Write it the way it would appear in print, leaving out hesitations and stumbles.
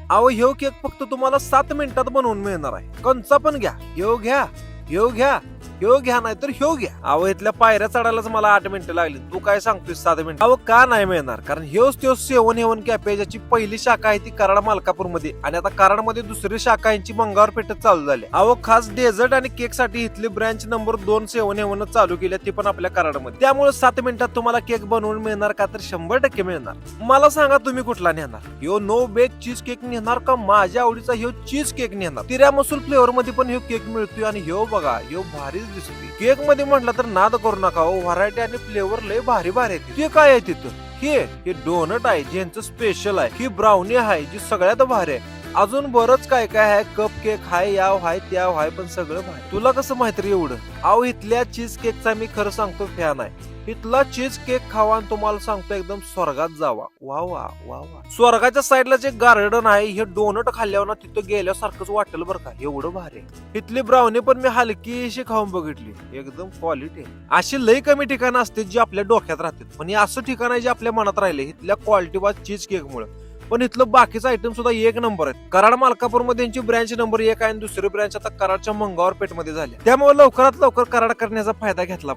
अहो ह्यो केक फक्त तुम्हाला 7 मिनिटात बनवून मिळणार आहे. कंचा पण घ्या, ह्यो घ्या, ह्यो घ्या, ह्यो घ्या नाही तर ह्यो घ्या. अहो इथल्या पायऱ्या चढायलाच मला 8 मिनिटं लागली. तू काय सांगतोय 7 मिनिटं? अहो का नाही मिळणार? कारण ह्योच त्यो 7 हेवन कॅफे ज्याची पहिली शाखा आहे ती कराड मालकापूरमध्ये आणि आता कराडमध्ये दुसरी शाखा यांची मंगळवार पेठेत चालू झाली. अहो खास डेझर्ट आणि केक साठी इथली ब्रँच नंबर 2 7 हेवन चालू केली ती पण आपल्या कराडमध्ये. त्यामुळे 7 मिनिटात तुम्हाला केक बनवून मिळणार का? तर 100% मिळणार. मला सांगा तुम्ही कुठला नेणार? ह्यो नो बेक चीज केक नेणार का माझ्या आवडीचा ह्यो चीज केक नेणार? तिरामसूल फ्लेवर मध्ये पण ह्यो केक मिळतोय आणि ह्यो बघा ह्यो भारीच दिसतोय. केक मध्ये म्हटलं तर नाद करू नका हो, व्हरायटी आणि फ्लेवर लय भारी भारी आहे. ते काय आहे तिथं? हे डोनट आहे ज्यांचं स्पेशल आहे. ही ब्राउनी आहे जी सगळ्यात भारी आहे. अजून बरंच काय काय आहे. कप केक हाय, याव हाय, त्याव हाय, पण सगळं भारी. तुला कसं माहिती रे एवढं? अहो इथल्या चीज केकचा मी खरं सांगतो फॅन आहे. इथला चीज केक खावा आणि तुम्हाला सांगतो एकदम स्वर्गात जावा. वा वा वा वा. स्वर्गाच्या साईडला जे गार्डन आहे हे डोनट खाल्ल्यावर ना तिथं गेल्यासारखंच वाटेल बरं का, एवढं भारी. इथली ब्राउनी पण मी हलकीशी खाऊन बघितली, एकदम क्वालिटी. अशी लई कमी ठिकाणं असते जी आपल्या डोक्यात राहतात, पण हे असं ठिकाण आहे जे आपल्या मनात राहिले इथल्या क्वालिटी वाज चीज केक मुळे. पण इथलं बाकीचं आयटम सुद्धा एक नंबर आहेत. कराड मालकापूर मध्ये यांची ब्रँच नंबर 1 आहे आणि दुसरी ब्रँच आता कराडच्या मंगळवार पेठ मध्ये झाली. त्यामुळे लवकरात लवकर कराड करण्याचा फायदा घेतला.